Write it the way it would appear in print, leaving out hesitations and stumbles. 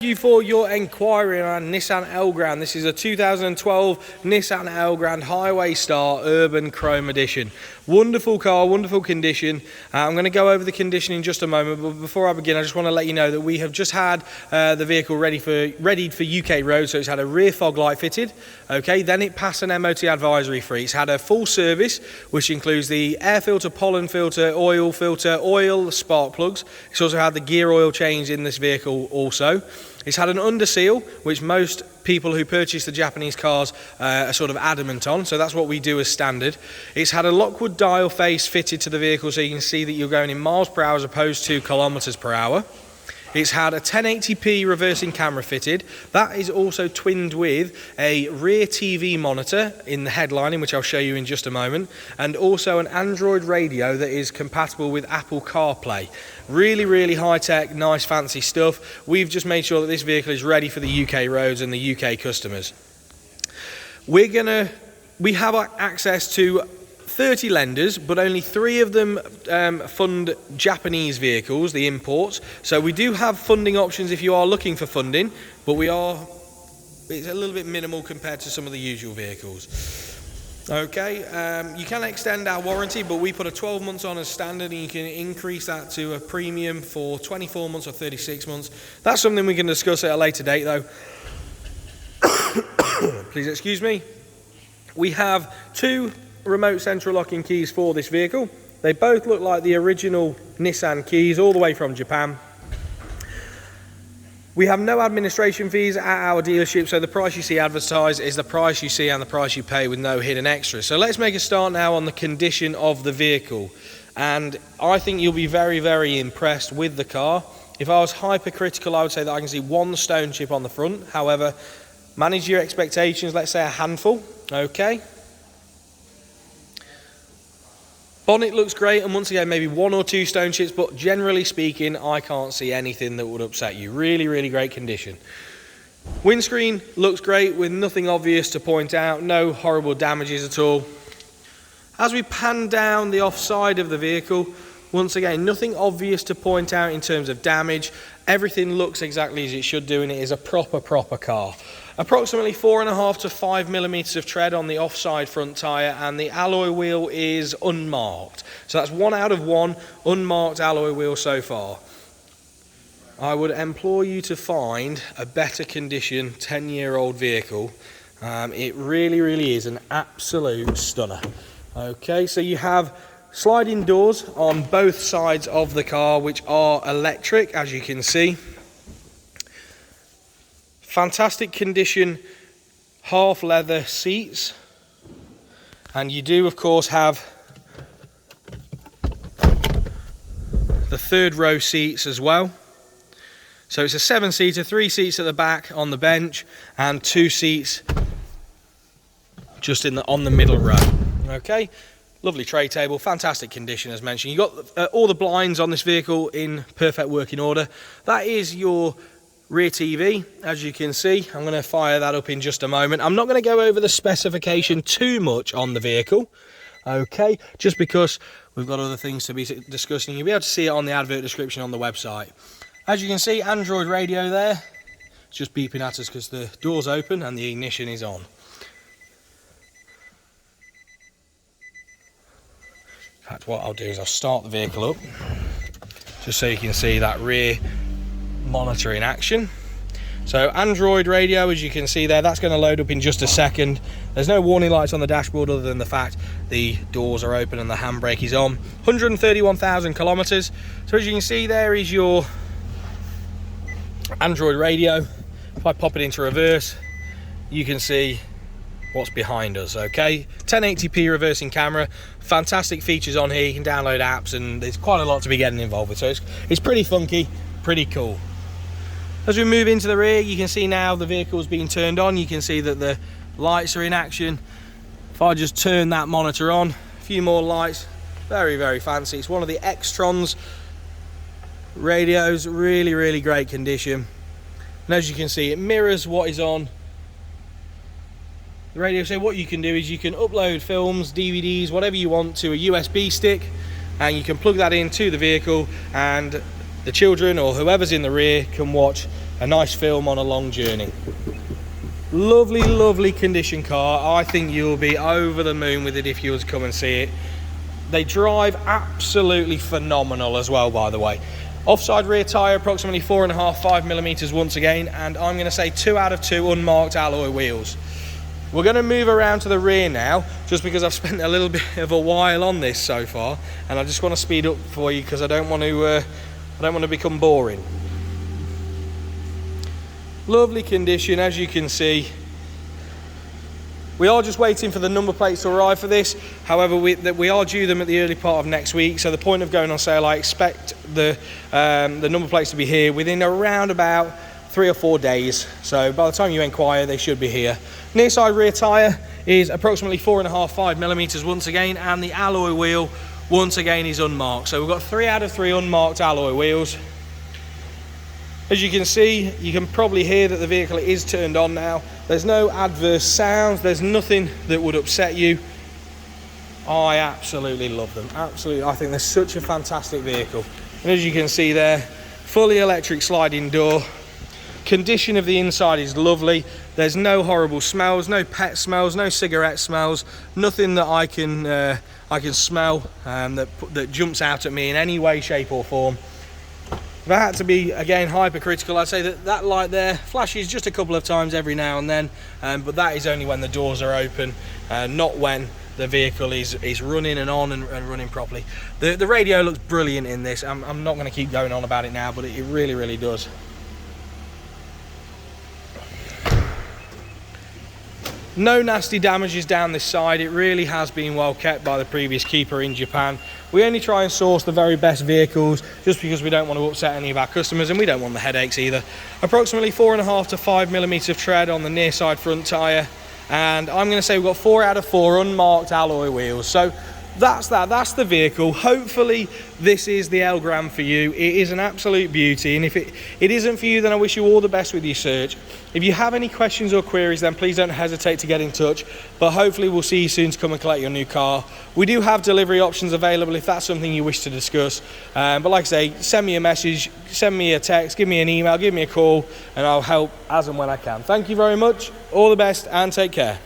You for your enquiry on Nissan Elgrand. This is a 2012 Nissan Elgrand Highway Star Urban Chrome Edition. Wonderful car, wonderful condition. I'm going to go over the condition in just a moment, but before I begin I just want to let you know that we have just had the vehicle readied for UK roads. So it's had a rear fog light fitted, okay, then it passed an MOT advisory free. It's had a full service which includes the air filter, pollen filter, oil, spark plugs. It's also had the gear oil change in this vehicle also. It's had an under seal, which most people who purchase the Japanese cars are sort of adamant on, so that's what we do as standard. It's had a Lockwood dial face fitted to the vehicle, so you can see that you're going in miles per hour as opposed to kilometers per hour. It's had a 1080p reversing camera fitted. That is also twinned with a rear TV monitor in the headlining, which I'll show you in just a moment, and also an Android radio that is compatible with Apple CarPlay. Really, really high-tech, nice, fancy stuff. We've just made sure that this vehicle is ready for the UK roads and the UK customers. We have access to 30 lenders, but only 3 of them fund Japanese vehicles, the imports. So we do have funding options if you are looking for funding, but it's a little bit minimal compared to some of the usual vehicles. Okay, you can extend our warranty, but we put a 12 months on as standard, and you can increase that to a premium for 24 months or 36 months. That's something we can discuss at a later date though. Please excuse me. We have 2 remote central locking keys for this vehicle. They both look like the original Nissan keys all the way from Japan. We have no administration fees at our dealership, so the price you see advertised is the price you see and the price you pay with no hidden extras. So let's make a start now on the condition of the vehicle, and I think you'll be very, very impressed with the car. If I was hypercritical, I would say that I can see 1 stone chip on the front. However, manage your expectations, let's say a handful. Okay. Bonnet looks great, and once again maybe 1 or 2 stone chips, but generally speaking I can't see anything that would upset you. Really, really great condition. Windscreen looks great with nothing obvious to point out, no horrible damages at all. As we pan down the offside of the vehicle, once again nothing obvious to point out in terms of damage. Everything looks exactly as it should do, and it is a proper car. Approximately 4.5 to 5 millimeters of tread on the offside front tyre, and the alloy wheel is unmarked. So that's 1 out of 1 unmarked alloy wheel so far. I would implore you to find a better condition 10-year-old vehicle. It really, really is an absolute stunner. Okay, so you have sliding doors on both sides of the car, which are electric, as you can see. Fantastic condition half leather seats, and you do of course have the 3rd row seats as well. So it's a 7-seater, 3 seats at the back on the bench and 2 seats just on the middle row. Okay, lovely tray table, fantastic condition as mentioned. You've got all the blinds on this vehicle in perfect working order. That is your rear TV, as you can see. I'm going to fire that up in just a moment. I'm not going to go over the specification too much on the vehicle, okay, just because we've got other things to be discussing. You'll be able to see it on the advert description on the website. As you can see, Android radio there. It's just beeping at us because the door's open and the ignition is on. In fact, what I'll do is I'll start the vehicle up just so you can see that rear monitor in action. So Android radio, as you can see there, that's going to load up in just a second. There's no warning lights on the dashboard other than the fact the doors are open and the handbrake is on. 131,000 kilometers. So as you can see, there is your Android radio. If I pop it into reverse, you can see what's behind us. Okay, 1080p reversing camera, fantastic features on here. You can download apps, and there's quite a lot to be getting involved with, so it's pretty funky, pretty cool. As we move into the rear, you can see now the vehicle's being turned on. You can see that the lights are in action. If I just turn that monitor on, a few more lights, very, very fancy. It's one of the Extron's radios, really, really great condition. And as you can see, it mirrors what is on the radio. So what you can do is you can upload films, DVDs, whatever you want to a USB stick, and you can plug that into the vehicle, and the children or whoever's in the rear can watch a nice film on a long journey. Lovely, lovely condition car. I think you'll be over the moon with it if you was to come and see it. They drive absolutely phenomenal as well, by the way. Offside rear tyre, approximately 4.5, 5 millimeters once again, and I'm going to say 2 out of 2 unmarked alloy wheels. We're going to move around to the rear now, just because I've spent a little bit of a while on this so far, and I just want to speed up for you because I don't want to become boring. Lovely condition, as you can see. We are just waiting for the number plates to arrive for this. However, we are due them at the early part of next week. So the point of going on sale, I expect the number plates to be here within around about 3 or 4 days. So by the time you inquire, they should be here. Near side rear tyre is approximately 4.5, 5 millimeters once again, and the alloy wheel once again is unmarked. So we've got 3 out of 3 unmarked alloy wheels. As you can see, you can probably hear that the vehicle is turned on now. There's no adverse sounds, there's nothing that would upset you. I absolutely love them, absolutely. I think they're such a fantastic vehicle. And as you can see there, fully electric sliding door. Condition of the inside is lovely. There's no horrible smells, no pet smells, no cigarette smells, nothing that I can smell that jumps out at me in any way, shape or form. If I had to be, again, hypercritical, I'd say that light there flashes just a couple of times every now and then, but that is only when the doors are open, not when the vehicle is running and on and running properly. The radio looks brilliant in this. I'm not going to keep going on about it now, but it really, really does. No nasty damages down this side. It really has been well kept by the previous keeper in Japan. We only try and source the very best vehicles just because we don't want to upset any of our customers, and we don't want the headaches either. Approximately 4.5 to 5 millimeters of tread on the near side front tyre, and I'm going to say we've got 4 out of 4 unmarked alloy wheels. So that's the vehicle. Hopefully this is the Elgrand for you. It is an absolute beauty, and if it isn't for you, then I wish you all the best with your search. If you have any questions or queries, then please don't hesitate to get in touch, but hopefully we'll see you soon to come and collect your new car. We do have delivery options available if that's something you wish to discuss, but like I say, send me a message, send me a text, give me an email, give me a call, and I'll help as and when I can. Thank you very much, all the best, and take care.